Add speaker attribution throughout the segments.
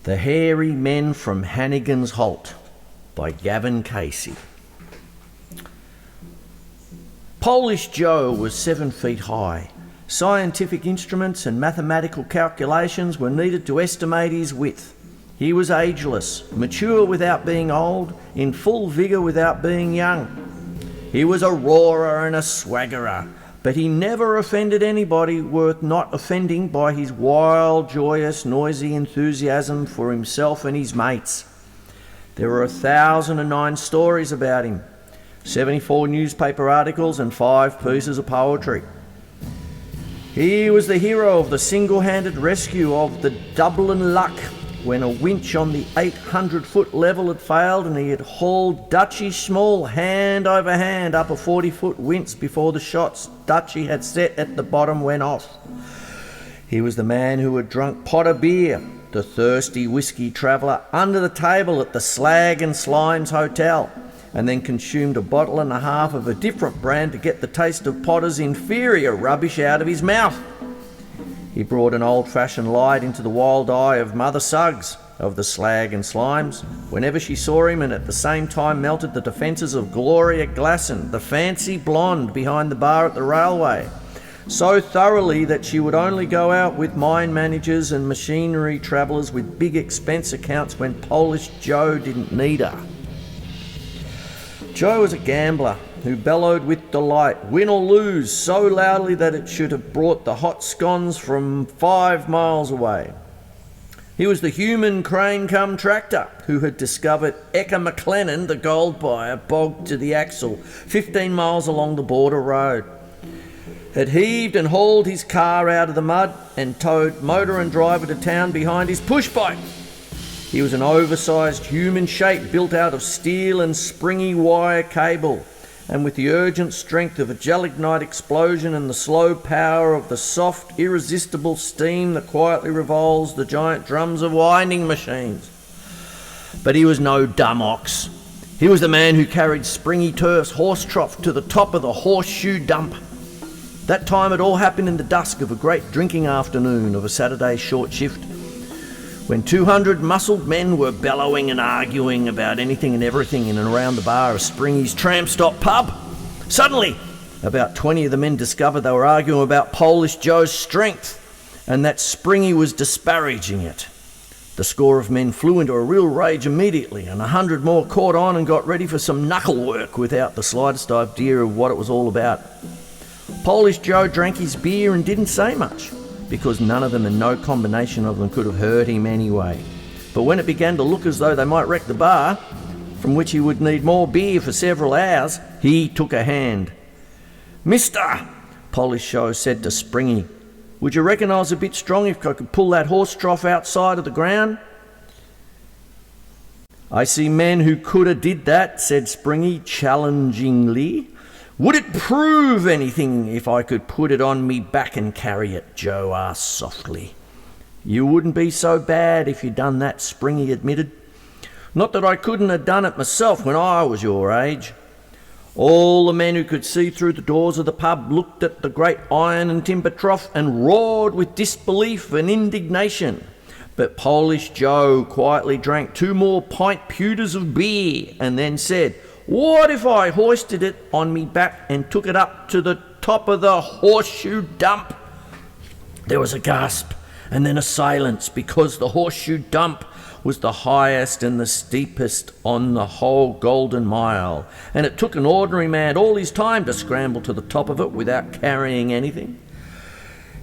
Speaker 1: The Hairy Men from Hannigan's Halt by Gavin Casey. Polish Joe was 7 feet high. Scientific instruments and mathematical calculations were needed to estimate his width. He was ageless, mature without being old, in full vigour without being young. He was a roarer and a swaggerer, but he never offended anybody worth not offending by his wild, joyous, noisy enthusiasm for himself and his mates. There were 1,009 stories about him, 74 newspaper articles and 5 pieces of poetry. He was the hero of the single-handed rescue of the Dublin Luck when a winch on the 800-foot level had failed and he had hauled Dutchy Small hand over hand up a 40-foot winch before the shots Dutchy had set at the bottom went off. He was the man who had drunk pot of beer, the thirsty whiskey traveller, under the table at the Slag and Slimes Hotel, and then consumed a bottle and a half of a different brand to get the taste of Potter's inferior rubbish out of his mouth. He brought an old-fashioned light into the wild eye of Mother Suggs of the Slag and Slimes whenever she saw him, and at the same time melted the defences of Gloria Glasson, the fancy blonde behind the bar at the railway, so thoroughly that she would only go out with mine managers and machinery travellers with big expense accounts when Polish Joe didn't need her. Joe was a gambler who bellowed with delight, win or lose, so loudly that it should have brought the hot scones from 5 miles away. He was the human crane-cum tractor who had discovered Ecca McLennan, the gold buyer, bogged to the axle 15 miles along the border road, had heaved and hauled his car out of the mud and towed motor and driver to town behind his push-bike. He was an oversized human shape built out of steel and springy wire cable, and with the urgent strength of a gelignite explosion and the slow power of the soft, irresistible steam that quietly revolves the giant drums of winding machines. But he was no dumb ox. He was the man who carried Springy Turf's horse trough to the top of the horseshoe dump. That time it all happened in the dusk of a great drinking afternoon of a Saturday short shift, when 200 muscled men were bellowing and arguing about anything and everything in and around the bar of Springy's Tram Stop pub. Suddenly, about 20 of the men discovered they were arguing about Polish Joe's strength and that Springy was disparaging it. The score of men flew into a real rage immediately, and 100 more caught on and got ready for some knuckle work without the slightest idea of what it was all about. Polish Joe drank his beer and didn't say much, because none of them and no combination of them could have hurt him anyway. But when it began to look as though they might wreck the bar, from which he would need more beer for several hours, he took a hand. "Mister," Polish Joe said to Springy, "would you reckon I was a bit strong if I could pull that horse trough outside of the ground?" "I see men who coulda did that," said Springy challengingly. "Would it prove anything if I could put it on me back and carry it?" Joe asked softly. "You wouldn't be so bad if you'd done that," Springy admitted. "Not that I couldn't have done it myself when I was your age." All the men who could see through the doors of the pub looked at the great iron and timber trough and roared with disbelief and indignation. But Polish Joe quietly drank 2 more pint pewters of beer and then said, "What if I hoisted it on me back and took it up to the top of the horseshoe dump?" There was a gasp and then a silence, because the horseshoe dump was the highest and the steepest on the whole Golden Mile, and it took an ordinary man all his time to scramble to the top of it without carrying anything.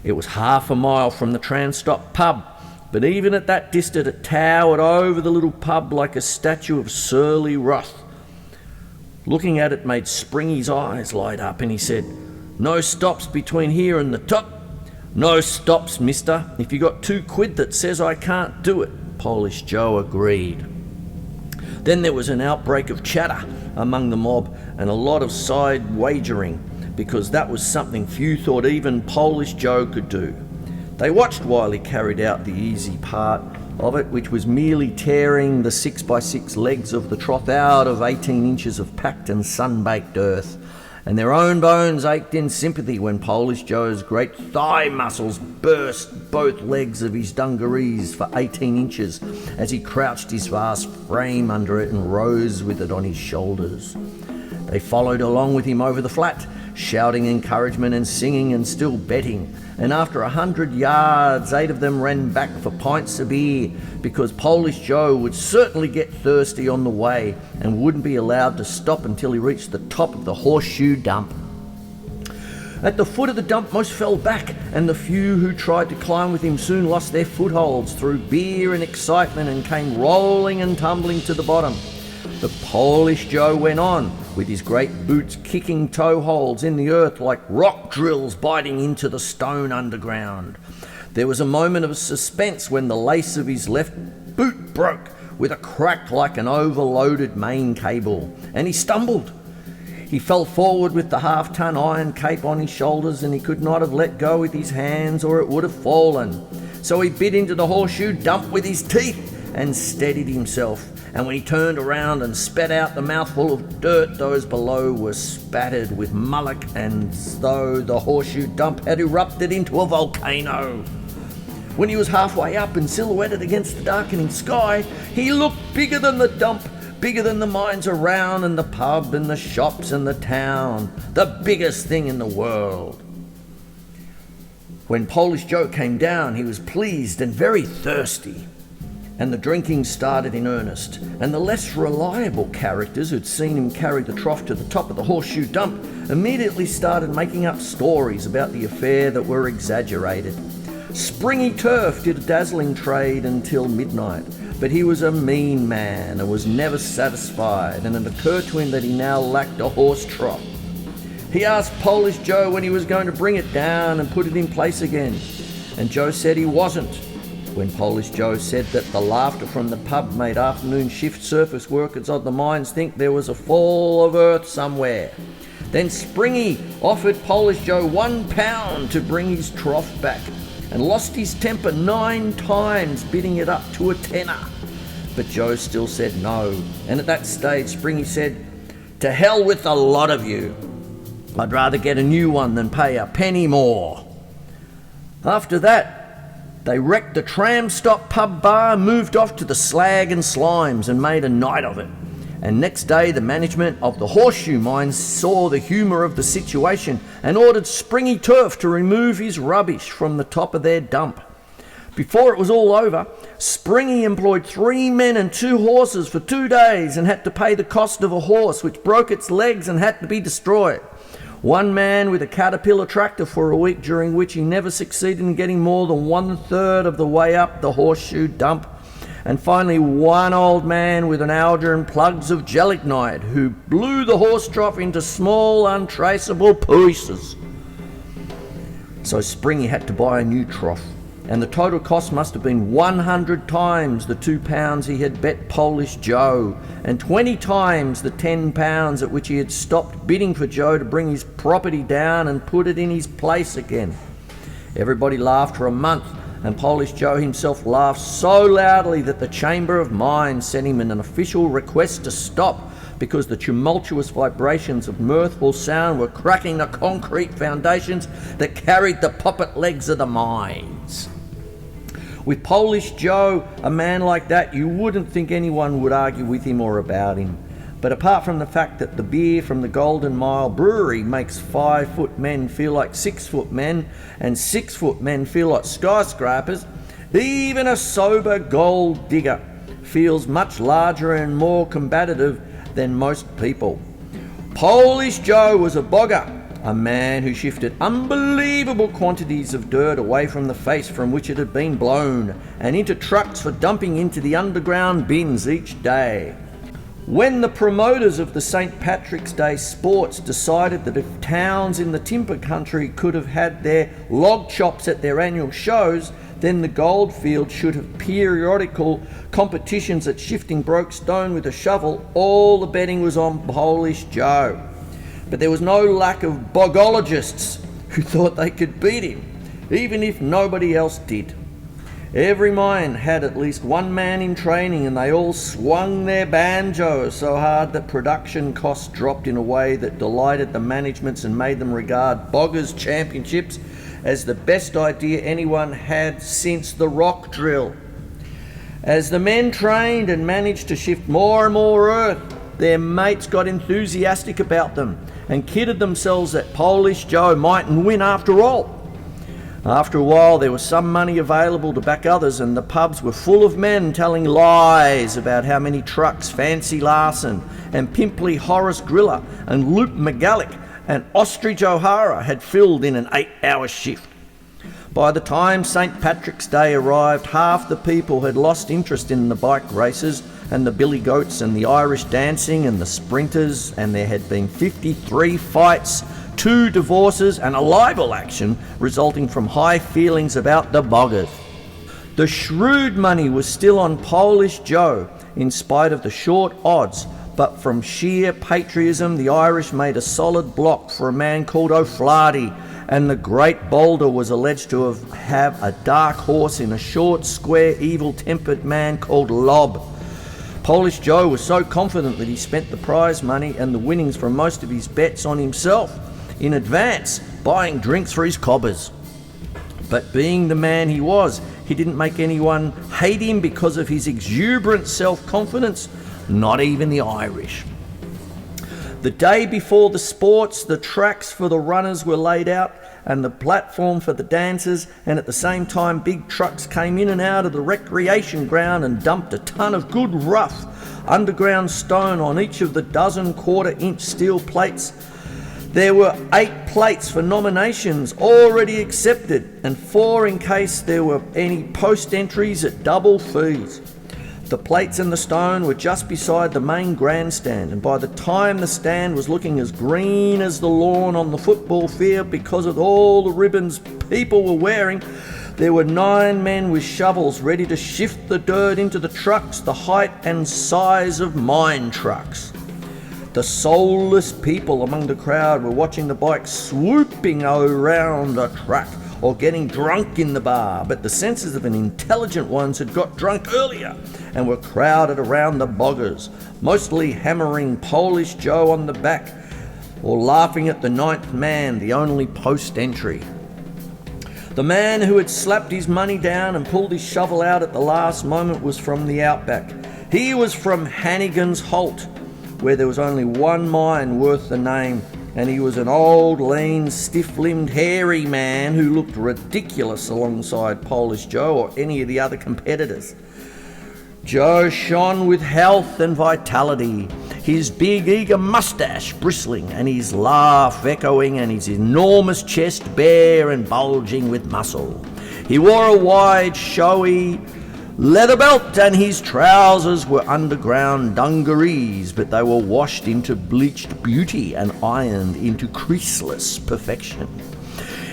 Speaker 1: It was half a mile from the Tram-Stop pub, but even at that distance it towered over the little pub like a statue of surly wrath. Looking at it made Springy's eyes light up, and he said, "No stops between here and the top?" "No stops, mister, if you got £2 that says I can't do it," Polish Joe agreed. Then there was an outbreak of chatter among the mob and a lot of side wagering, because that was something few thought even Polish Joe could do. They watched while he carried out the easy part of it, which was merely tearing the 6x6 legs of the trough out of 18 inches of packed and sun-baked earth, and their own bones ached in sympathy when Polish Joe's great thigh muscles burst both legs of his dungarees for 18 inches as he crouched his vast frame under it and rose with it on his shoulders. They followed along with him over the flat, shouting encouragement and singing and still betting, and after 100 yards 8 of them ran back for pints of beer because Polish Joe would certainly get thirsty on the way and wouldn't be allowed to stop until he reached the top of the horseshoe dump. At the foot of the dump most fell back, and the few who tried to climb with him soon lost their footholds through beer and excitement and came rolling and tumbling to the bottom. The Polish Joe went on, with his great boots kicking toe holes in the earth like rock drills biting into the stone underground. There was a moment of suspense when the lace of his left boot broke with a crack like an overloaded main cable, and he stumbled. He fell forward with the half-ton iron cape on his shoulders, and he could not have let go with his hands or it would have fallen. So he bit into the horseshoe dump with his teeth and steadied himself. And when he turned around and spat out the mouthful of dirt, those below were spattered with mullock, and as though the horseshoe dump had erupted into a volcano. When he was halfway up and silhouetted against the darkening sky, he looked bigger than the dump, bigger than the mines around and the pub and the shops and the town, the biggest thing in the world. When Polish Joe came down, he was pleased and very thirsty. And the drinking started in earnest, and the less reliable characters who'd seen him carry the trough to the top of the horseshoe dump immediately started making up stories about the affair that were exaggerated. Springy Turf did a dazzling trade until midnight, but he was a mean man and was never satisfied, and it occurred to him that he now lacked a horse trough. He asked Polish Joe when he was going to bring it down and put it in place again, and Joe said he wasn't. When Polish Joe said that the laughter from the pub made afternoon shift surface workers on the mines think there was a fall of earth somewhere. Then Springy offered Polish Joe £1 to bring his trough back, and lost his temper 9 times, bidding it up to a tenner. But Joe still said no, and at that stage Springy said, "To hell with the lot of you. I'd rather get a new one than pay a penny more." After that, they wrecked the tram stop pub bar, moved off to the Slag and Slimes and made a night of it. And next day the management of the horseshoe mines saw the humour of the situation and ordered Springy Turf to remove his rubbish from the top of their dump. Before it was all over, Springy employed 3 men and 2 horses for 2 days and had to pay the cost of a horse which broke its legs and had to be destroyed. 1 man with a Caterpillar tractor for a week, during which he never succeeded in getting more than 1/3 of the way up the horseshoe dump. And finally 1 old man with an auger and plugs of gelignite who blew the horse trough into small untraceable pieces. So Springy had to buy a new trough, and the total cost must have been 100 times the £2 he had bet Polish Joe, and 20 times the £10 at which he had stopped bidding for Joe to bring his property down and put it in his place again. Everybody laughed for a month, and Polish Joe himself laughed so loudly that the Chamber of Mines sent him an official request to stop, because the tumultuous vibrations of mirthful sound were cracking the concrete foundations that carried the poppet legs of the mines. With Polish Joe, a man like that, you wouldn't think anyone would argue with him or about him. But apart from the fact that the beer from the Golden Mile Brewery makes 5-foot men feel like 6-foot men, and 6-foot men feel like skyscrapers, even a sober gold digger feels much larger and more combative than most people. Polish Joe was a bogger, a man who shifted unbelievable quantities of dirt away from the face from which it had been blown and into trucks for dumping into the underground bins each day. When the promoters of the St. Patrick's Day sports decided that if towns in the timber country could have had their log chops at their annual shows, then the goldfield should have periodical competitions at shifting broke stone with a shovel, all the betting was on Polish Joe. But there was no lack of bogologists who thought they could beat him, even if nobody else did. Every mine had at least one man in training, and they all swung their banjos so hard that production costs dropped in a way that delighted the managements and made them regard Boggers Championships as the best idea anyone had since the rock drill. As the men trained and managed to shift more and more earth, their mates got enthusiastic about them and kidded themselves that Polish Joe mightn't win after all. After a while, there was some money available to back others, and the pubs were full of men telling lies about how many trucks Fancy Larson and Pimply Horace Griller and Luke McGallick and Ostrich O'Hara had filled in an 8-hour shift. By the time St. Patrick's Day arrived, half the people had lost interest in the bike races and the billy goats and the Irish dancing and the sprinters, and there had been 53 fights, 2 divorces and a libel action resulting from high feelings about the Boggers. The shrewd money was still on Polish Joe in spite of the short odds, but from sheer patriotism the Irish made a solid block for a man called O'Flaherty, and the great Boulder was alleged to have a dark horse in a short, square, evil-tempered man called Lob. Polish Joe was so confident that he spent the prize money and the winnings from most of his bets on himself in advance, buying drinks for his cobbers. But being the man he was, he didn't make anyone hate him because of his exuberant self-confidence, not even the Irish. The day before the sports, the tracks for the runners were laid out and the platform for the dancers, and at the same time big trucks came in and out of the recreation ground and dumped a ton of good rough underground stone on each of the dozen 1/4-inch steel plates. There were 8 plates for nominations already accepted, and 4 in case there were any post entries at double fees. The plates and the stone were just beside the main grandstand, and by the time the stand was looking as green as the lawn on the football field because of all the ribbons people were wearing, there were 9 men with shovels ready to shift the dirt into the trucks the height and size of mine trucks. The soulless people among the crowd were watching the bikes swooping around a track or getting drunk in the bar, but the senses of an intelligent ones had got drunk earlier and were crowded around the Boggers, mostly hammering Polish Joe on the back or laughing at the 9th man, the only post entry. The man who had slapped his money down and pulled his shovel out at the last moment was from the outback. He was from Hannigan's Halt, where there was only one mine worth the name, and he was an old, lean, stiff-limbed, hairy man who looked ridiculous alongside Polish Joe or any of the other competitors. Joe shone with health and vitality, his big, eager moustache bristling and his laugh echoing and his enormous chest bare and bulging with muscle. He wore a wide, showy leather belt, and his trousers were underground dungarees, but they were washed into bleached beauty and ironed into creaseless perfection.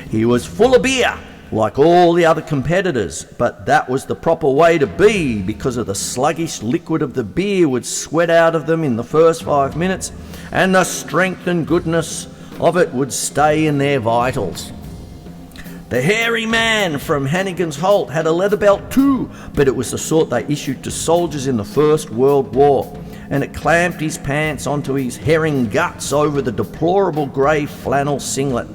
Speaker 1: He was full of beer, like all the other competitors, but that was the proper way to be because of the sluggish liquid of the beer would sweat out of them in the first 5 minutes, and the strength and goodness of it would stay in their vitals. The hairy man from Hannigan's Halt had a leather belt too, but it was the sort they issued to soldiers in the First World War, and it clamped his pants onto his herring guts over the deplorable grey flannel singlet.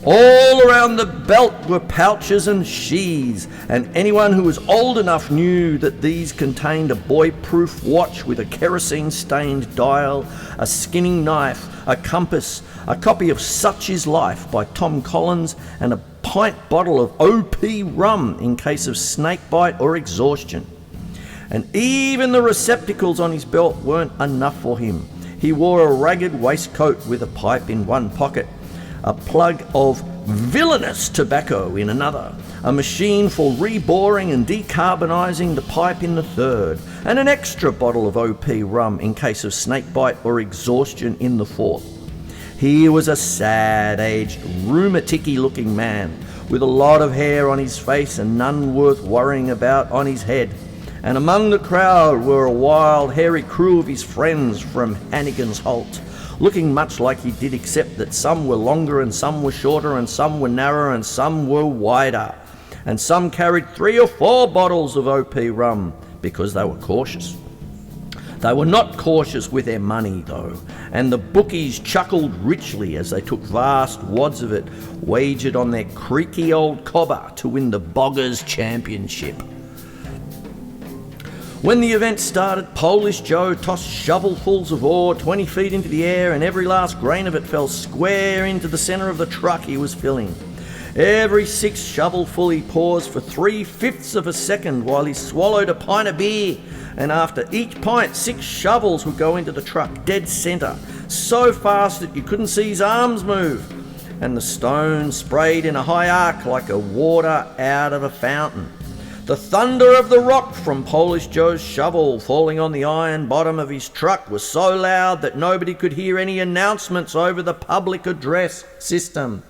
Speaker 1: All around the belt were pouches and sheaths, and anyone who was old enough knew that these contained a boy-proof watch with a kerosene-stained dial, a skinning knife, a compass, a copy of Such Is Life by Tom Collins, and a pint bottle of OP rum in case of snakebite or exhaustion. And even the receptacles on his belt weren't enough for him. He wore a ragged waistcoat with a pipe in one pocket, a plug of villainous tobacco in another, a machine for reboring and decarbonising the pipe in the third, and an extra bottle of OP rum in case of snakebite or exhaustion in the fourth. He was a sad-aged, rheumaticky-looking man with a lot of hair on his face and none worth worrying about on his head. And among the crowd were a wild, hairy crew of his friends from Hannigan's Halt, looking much like he did, except that some were longer and some were shorter and some were narrower and some were wider. and some carried 3 or 4 bottles of OP rum because they were cautious. They were not cautious with their money though, and the bookies chuckled richly as they took vast wads of it, wagered on their creaky old cobber to win the Boggers Championship. When the event started, Polish Joe tossed shovelfuls of ore 20 feet into the air, and every last grain of it fell square into the centre of the truck he was filling. Every 6 shovelful he paused for 3/5 of a second while he swallowed a pint of beer, and after each pint 6 shovels would go into the truck, dead centre, so fast that you couldn't see his arms move, and the stone sprayed in a high arc like a water out of a fountain. The thunder of the rock from Polish Joe's shovel falling on the iron bottom of his truck was so loud that nobody could hear any announcements over the public address system,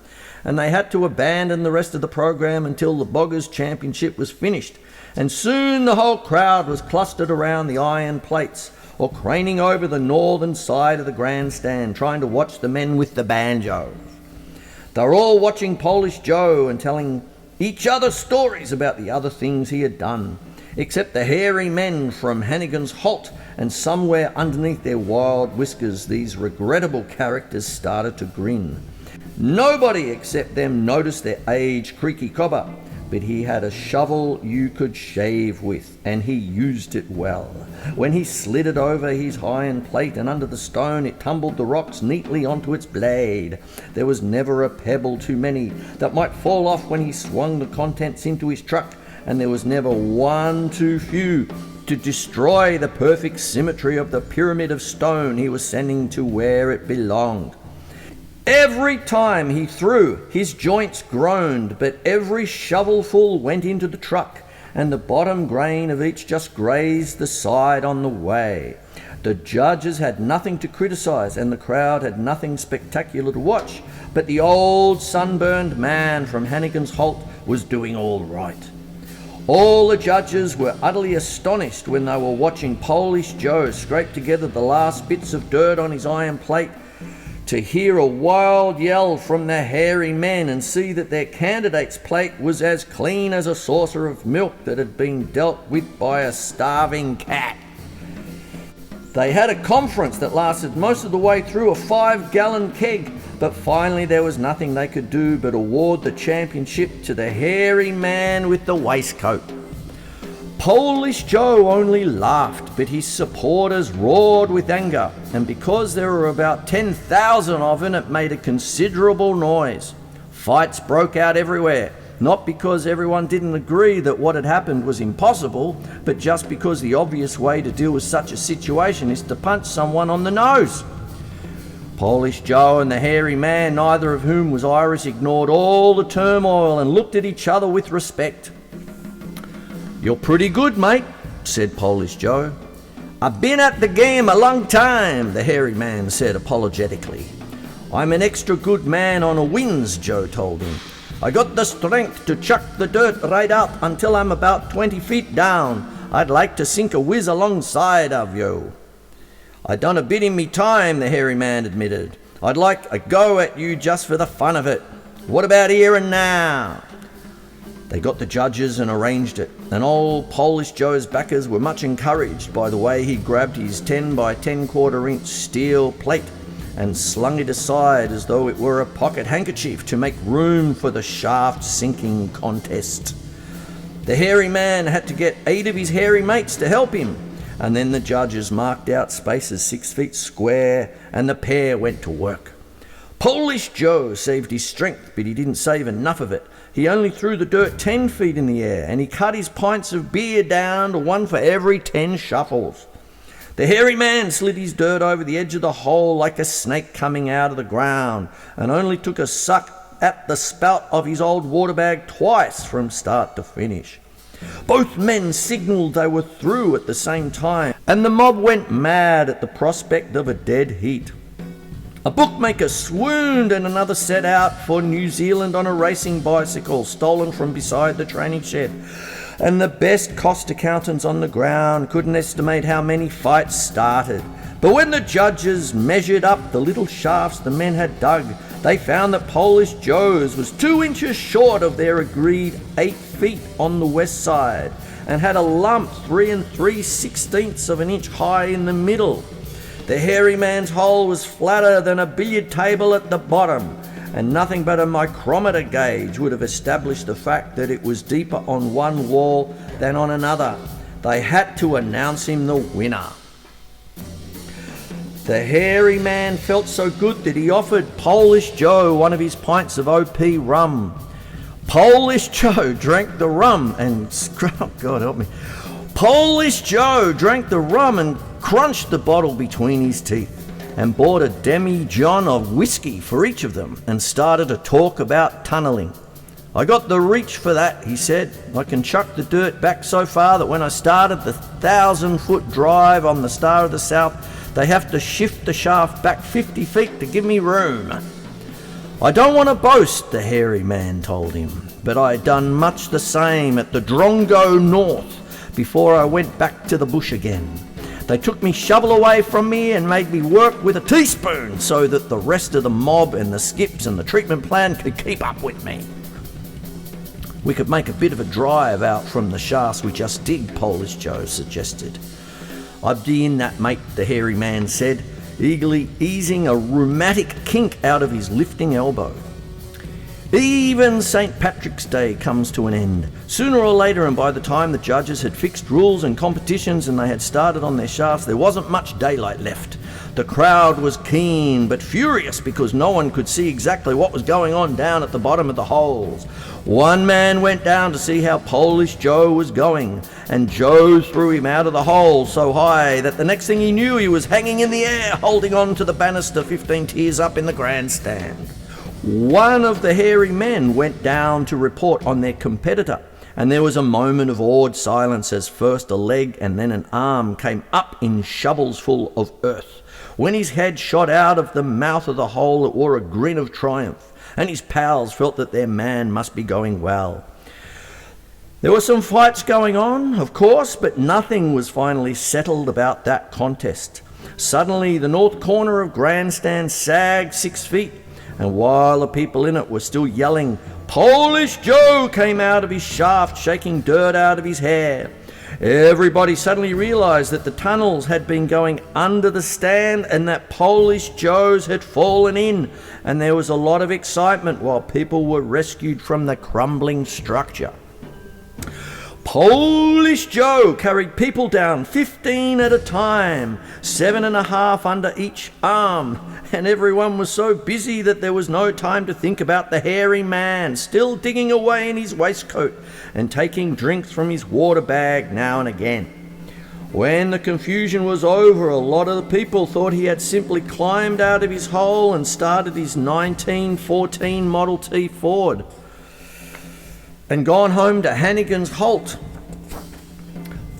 Speaker 1: and they had to abandon the rest of the program until the Boggers Championship was finished, and soon the whole crowd was clustered around the iron plates or craning over the northern side of the grandstand trying to watch the men with the banjos. They were all watching Polish Joe and telling each other stories about the other things he had done, except the hairy men from Hannigan's Halt, and somewhere underneath their wild whiskers these regrettable characters started to grin. Nobody except them noticed their aged creaky cobber, but he had a shovel you could shave with, and he used it well. When he slid it over his iron plate and under the stone, it tumbled the rocks neatly onto its blade. There was never a pebble too many that might fall off when he swung the contents into his truck, and there was never one too few to destroy the perfect symmetry of the pyramid of stone he was sending to where it belonged. Every time he threw, his joints groaned, but every shovelful went into the truck, and the bottom grain of each just grazed the side on the way. The judges had nothing to criticise, and the crowd had nothing spectacular to watch, but the old sunburned man from Hannigan's Halt was doing all right. All the judges were utterly astonished when they were watching Polish Joe scrape together the last bits of dirt on his iron plate, to hear a wild yell from the hairy men and see that their candidate's plate was as clean as a saucer of milk that had been dealt with by a starving cat. They had a conference that lasted most of the way through a 5-gallon keg, but finally there was nothing they could do but award the championship to the hairy man with the waistcoat. Polish Joe only laughed, but his supporters roared with anger, and because there were about 10,000 of them, it made a considerable noise. Fights broke out everywhere, not because everyone didn't agree that what had happened was impossible, but just because the obvious way to deal with such a situation is to punch someone on the nose. Polish Joe and the hairy man, neither of whom was Irish, ignored all the turmoil and looked at each other with respect. "You're pretty good, mate," said Polish Joe. "I've been at the game a long time," the hairy man said apologetically. "I'm an extra good man on a wins," Joe told him. "I got the strength to chuck the dirt right out until I'm about 20 feet down. I'd like to sink a whiz alongside of you." "I done a bit in me time," the hairy man admitted. "I'd like a go at you just for the fun of it. What about here and now?" They got the judges and arranged it, and old Polish Joe's backers were much encouraged by the way he grabbed his 10 by 10 quarter-inch steel plate and slung it aside as though it were a pocket handkerchief to make room for the shaft-sinking contest. The hairy man had to get 8 of his hairy mates to help him, and then the judges marked out spaces 6 feet square, and the pair went to work. Polish Joe saved his strength, but he didn't save enough of it. He only threw the dirt 10 feet in the air, and he cut his pints of beer down to 1 for every 10 shuffles. The hairy man slid his dirt over the edge of the hole like a snake coming out of the ground, and only took a suck at the spout of his old water bag twice from start to finish. Both men signalled they were through at the same time, and the mob went mad at the prospect of a dead heat. A bookmaker swooned, and another set out for New Zealand on a racing bicycle stolen from beside the training shed. And the best cost accountants on the ground couldn't estimate how many fights started. But when the judges measured up the little shafts the men had dug, they found that Polish Joe's was 2 inches short of their agreed 8 feet on the west side and had a lump 3 3/16 of an inch high in the middle. The hairy man's hole was flatter than a billiard table at the bottom, and nothing but a micrometer gauge would have established the fact that it was deeper on one wall than on another. They had to announce him the winner. The hairy man felt so good that he offered Polish Joe one of his pints of OP rum. Polish Joe drank the rum and oh God help me. Polish Joe drank the rum and crunched the bottle between his teeth and bought a demi-john of whiskey for each of them and started to talk about tunnelling. I got the reach for that, he said. I can chuck the dirt back so far that when I started the 1,000-foot drive on the Star of the South, they have to shift the shaft back 50 feet to give me room. I don't want to boast, the hairy man told him, but I had done much the same at the Drongo North before I went back to the bush again. They took me shovel away from me and made me work with a teaspoon so that the rest of the mob and the skips and the treatment plan could keep up with me. We could make a bit of a drive out from the shafts we just dig, Polish Joe suggested. I'd be in that, mate, the hairy man said, eagerly easing a rheumatic kink out of his lifting elbow. Even St. Patrick's Day comes to an end. Sooner or later, and by the time the judges had fixed rules and competitions and they had started on their shafts, there wasn't much daylight left. The crowd was keen but furious because no one could see exactly what was going on down at the bottom of the holes. One man went down to see how Polish Joe was going, and Joe threw him out of the hole so high that the next thing he knew he was hanging in the air, holding on to the banister 15 tiers up in the grandstand. One of the hairy men went down to report on their competitor, and there was a moment of awed silence as first a leg and then an arm came up in shovels full of earth. When his head shot out of the mouth of the hole, it wore a grin of triumph, and his pals felt that their man must be going well. There were some fights going on, of course, but nothing was finally settled about that contest. Suddenly, the north corner of grandstand sagged 6 feet, and while the people in it were still yelling, Polish Joe came out of his shaft, shaking dirt out of his hair. Everybody suddenly realized that the tunnels had been going under the stand and that Polish Joe's had fallen in, and there was a lot of excitement while people were rescued from the crumbling structure. Polish Joe carried people down 15 at a time, 7.5 under each arm, and everyone was so busy that there was no time to think about the hairy man still digging away in his waistcoat and taking drinks from his water bag now and again. When the confusion was over, a lot of the people thought he had simply climbed out of his hole and started his 1914 Model T Ford and gone home to Hannigan's Halt.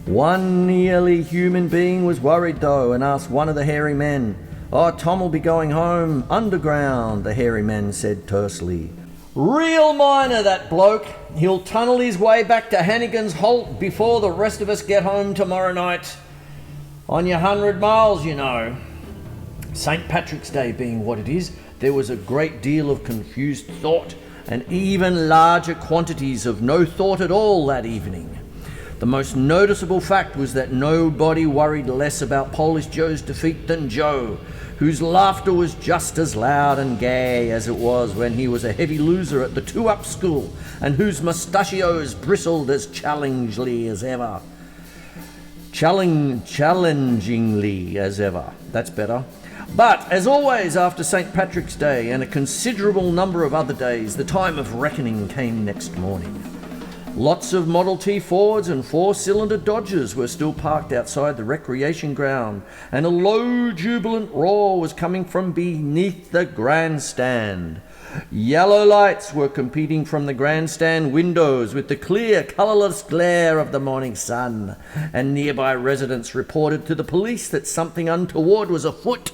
Speaker 1: One nearly human being was worried though and asked one of the hairy men, "Oh, Tom will be going home underground," the hairy man said tersely. "Real miner, that bloke. He'll tunnel his way back to Hannigan's Halt before the rest of us get home tomorrow night. On your 100 miles, you know." St. Patrick's Day being what it is, there was a great deal of confused thought and even larger quantities of no thought at all that evening. The most noticeable fact was that nobody worried less about Polish Joe's defeat than Joe, whose laughter was just as loud and gay as it was when he was a heavy loser at the 2-up school, and whose mustachios bristled as challengingly as ever. That's better. But, as always after St. Patrick's Day and a considerable number of other days, the time of reckoning came next morning. Lots of Model T Fords and 4-cylinder Dodgers were still parked outside the recreation ground, and a low, jubilant roar was coming from beneath the grandstand. Yellow lights were competing from the grandstand windows with the clear, colourless glare of the morning sun, and nearby residents reported to the police that something untoward was afoot.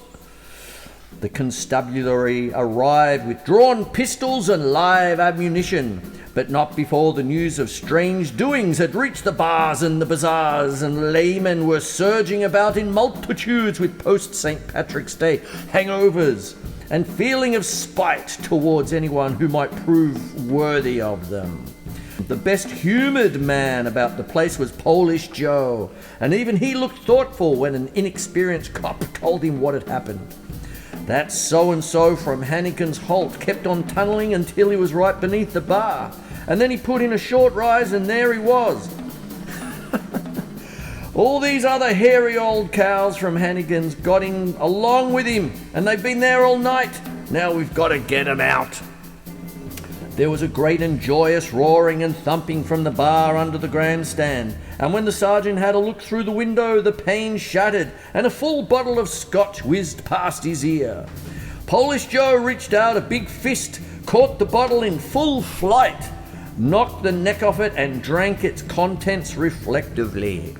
Speaker 1: The constabulary arrived with drawn pistols and live ammunition, but not before the news of strange doings had reached the bars and the bazaars, and laymen were surging about in multitudes with post-St. Patrick's Day hangovers and feeling of spite towards anyone who might prove worthy of them. The best humoured man about the place was Polish Joe, and even he looked thoughtful when an inexperienced cop told him what had happened. That so-and-so from Hannigan's Halt kept on tunnelling until he was right beneath the bar, and then he put in a short rise and there he was. All these other hairy old cows from Hannigan's got in along with him, and they've been there all night. Now we've got to get 'em out. There was a great and joyous roaring and thumping from the bar under the grandstand, and when the sergeant had a look through the window, the pane shattered and a full bottle of scotch whizzed past his ear. Polish Joe reached out a big fist, caught the bottle in full flight, knocked the neck off it and drank its contents reflectively.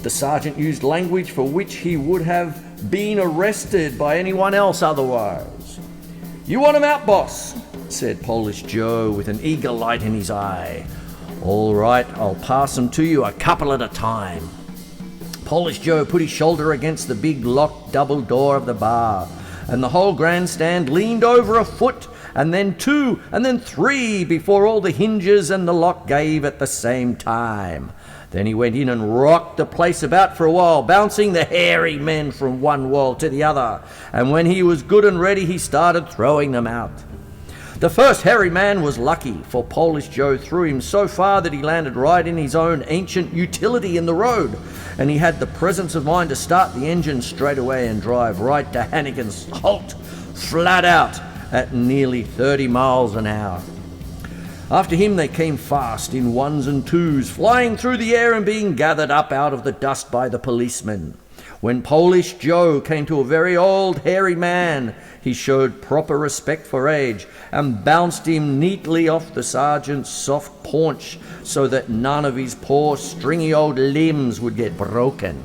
Speaker 1: The sergeant used language for which he would have been arrested by anyone else otherwise. "You want 'em out, boss?" said Polish Joe with an eager light in his eye. "All right, I'll pass them to you a couple at a time." Polish Joe put his shoulder against the big locked double door of the bar, and the whole grandstand leaned over a foot, and then two, and then three before all the hinges and the lock gave at the same time. Then he went in and rocked the place about for a while, bouncing the hairy men from one wall to the other, and when he was good and ready, he started throwing them out. The first hairy man was lucky, for Polish Joe threw him so far that he landed right in his own ancient utility in the road, and he had the presence of mind to start the engine straight away and drive right to Hannigan's Halt, flat out at nearly 30 miles an hour. After him they came fast in ones and twos, flying through the air and being gathered up out of the dust by the policemen. When Polish Joe came to a very old hairy man, he showed proper respect for age and bounced him neatly off the sergeant's soft paunch so that none of his poor stringy old limbs would get broken.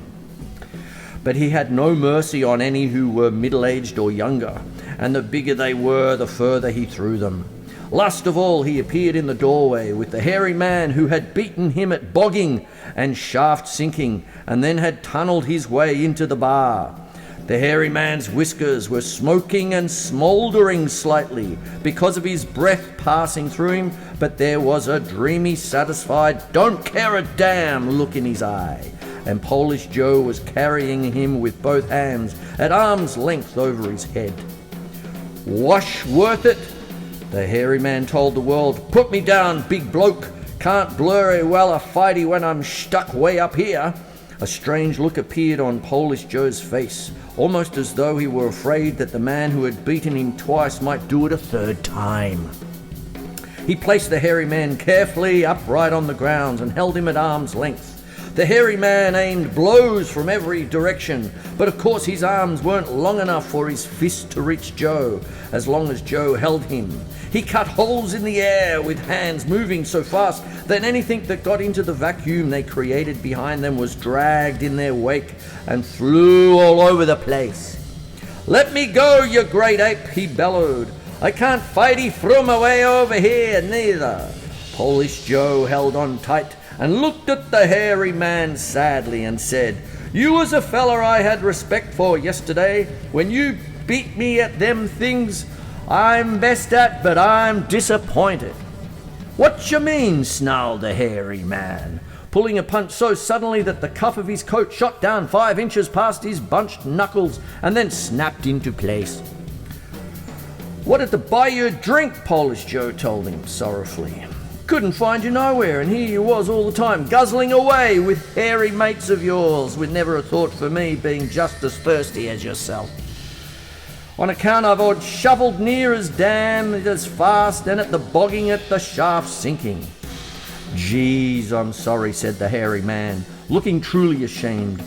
Speaker 1: But he had no mercy on any who were middle-aged or younger, and the bigger they were, the further he threw them. Last of all, he appeared in the doorway with the hairy man who had beaten him at bogging and shaft sinking, and then had tunnelled his way into the bar. The hairy man's whiskers were smoking and smouldering slightly because of his breath passing through him, but there was a dreamy, satisfied, don't care a damn look in his eye, and Polish Joe was carrying him with both hands at arm's length over his head. "Wash worth it?" the hairy man told the world. "Put me down, big bloke. Can't blurry well a fighty when I'm stuck way up here." A strange look appeared on Polish Joe's face, almost as though he were afraid that the man who had beaten him twice might do it a third time. He placed the hairy man carefully upright on the ground and held him at arm's length. The hairy man aimed blows from every direction, but of course his arms weren't long enough for his fist to reach Joe, as long as Joe held him. He cut holes in the air with hands moving so fast that anything that got into the vacuum they created behind them was dragged in their wake and flew all over the place. "Let me go, you great ape," he bellowed. "I can't fighty from away over here, neither." Polish Joe held on tight and looked at the hairy man sadly and said, "You was a feller I had respect for yesterday. When you beat me at them things I'm best at, but I'm disappointed." "What you mean?" snarled the hairy man, pulling a punch so suddenly that the cuff of his coat shot down 5 inches past his bunched knuckles and then snapped into place. "Wanted to buy you a drink," Polish Joe told him sorrowfully. "Couldn't find you nowhere, and here you was all the time, guzzling away with hairy mates of yours with never a thought for me being just as thirsty as yourself. On account I'd shovelled near as damn as fast and at the bogging at the shaft sinking." "Geez, I'm sorry," said the hairy man, looking truly ashamed.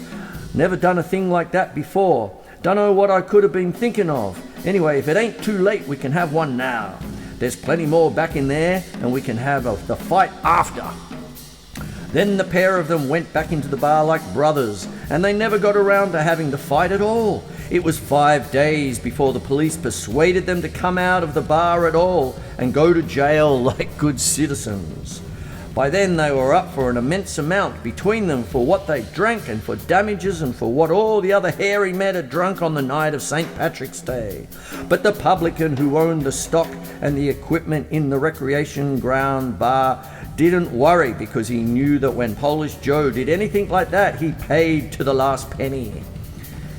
Speaker 1: "Never done a thing like that before. Dunno what I could have been thinking of. Anyway, if it ain't too late, we can have one now. There's plenty more back in there, and we can have the fight after." Then the pair of them went back into the bar like brothers, and they never got around to having the fight at all. It was 5 days before the police persuaded them to come out of the bar at all and go to jail like good citizens. By then they were up for an immense amount between them for what they drank and for damages and for what all the other hairy men had drunk on the night of St. Patrick's Day. But the publican who owned the stock and the equipment in the recreation ground bar didn't worry, because he knew that when Polish Joe did anything like that, he paid to the last penny.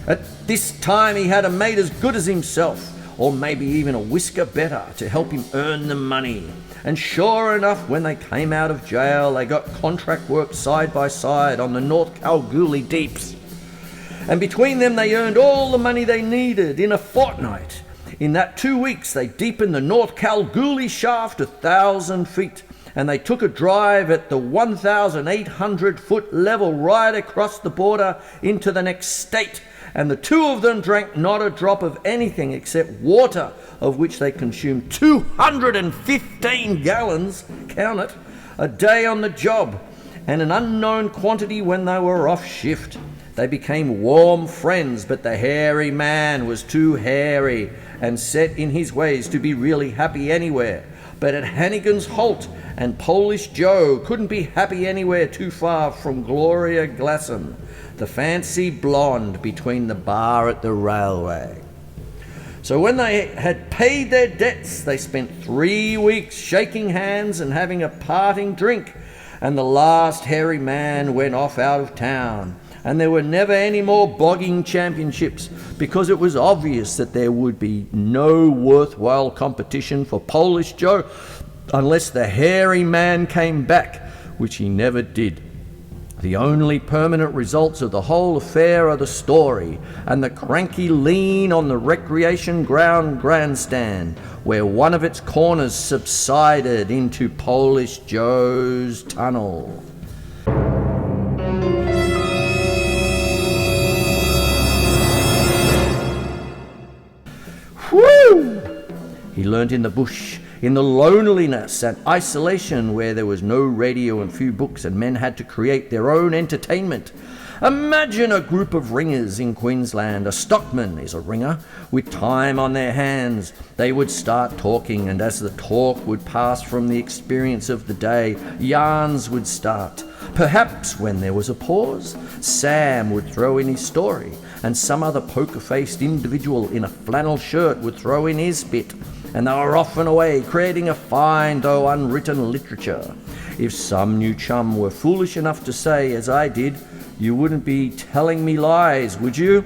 Speaker 1: At this time he had a mate as good as himself, or maybe even a whisker better, to help him earn the money. And sure enough, when they came out of jail, they got contract work side by side on the North Kalgoorlie deeps. And between them they earned all the money they needed in a fortnight. In that 2 weeks they deepened the North Kalgoorlie shaft 1,000 feet, and they took a drive at the 1,800 foot level right across the border into the next state. And the two of them drank not a drop of anything except water, of which they consumed 215 gallons, count it, a day on the job, and an unknown quantity when they were off shift. They became warm friends, but the hairy man was too hairy and set in his ways to be really happy anywhere. But at Hannigan's Halt, and Polish Joe couldn't be happy anywhere too far from Gloria Glasson, the fancy blonde between the bar at the railway. So when they had paid their debts, they spent 3 weeks shaking hands and having a parting drink, and the last hairy man went off out of town. And there were never any more bogging championships, because it was obvious that there would be no worthwhile competition for Polish Joe unless the hairy man came back, which he never did. The only permanent results of the whole affair are the story and the cranky lean on the recreation ground grandstand, where one of its corners subsided into Polish Joe's tunnel. Whew! He learnt in the bush, in the loneliness and isolation, where there was no radio and few books and men had to create their own entertainment. Imagine a group of ringers in Queensland. A stockman is a ringer with time on their hands. They would start talking, and as the talk would pass from the experience of the day, yarns would start. Perhaps when there was a pause, Sam would throw in his story, and some other poker-faced individual in a flannel shirt would throw in his bit, and they were off and away, creating a fine though unwritten literature. If some new chum were foolish enough to say, as I did, "You wouldn't be telling me lies, would you?"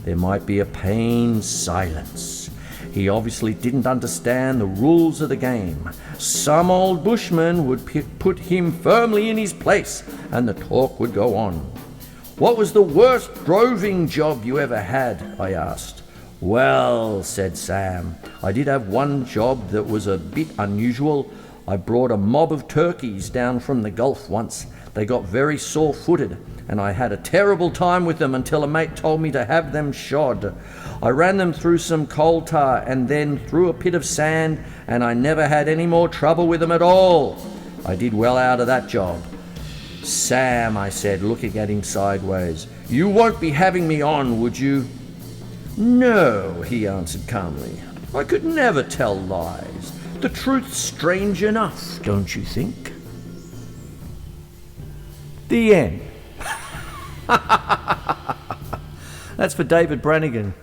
Speaker 1: there might be a pained silence. He obviously didn't understand the rules of the game. Some old bushman would put him firmly in his place, and the talk would go on. "What was the worst droving job you ever had?" I asked. "Well," said Sam, "I did have one job that was a bit unusual. I brought a mob of turkeys down from the Gulf once. They got very sore-footed, and I had a terrible time with them until a mate told me to have them shod. I ran them through some coal tar and then through a pit of sand, and I never had any more trouble with them at all. I did well out of that job." "Sam," I said, looking at him sideways, "you won't be having me on, would you?" "No," he answered calmly. "I could never tell lies. The truth's strange enough, don't you think?" The end. That's for David Brannigan.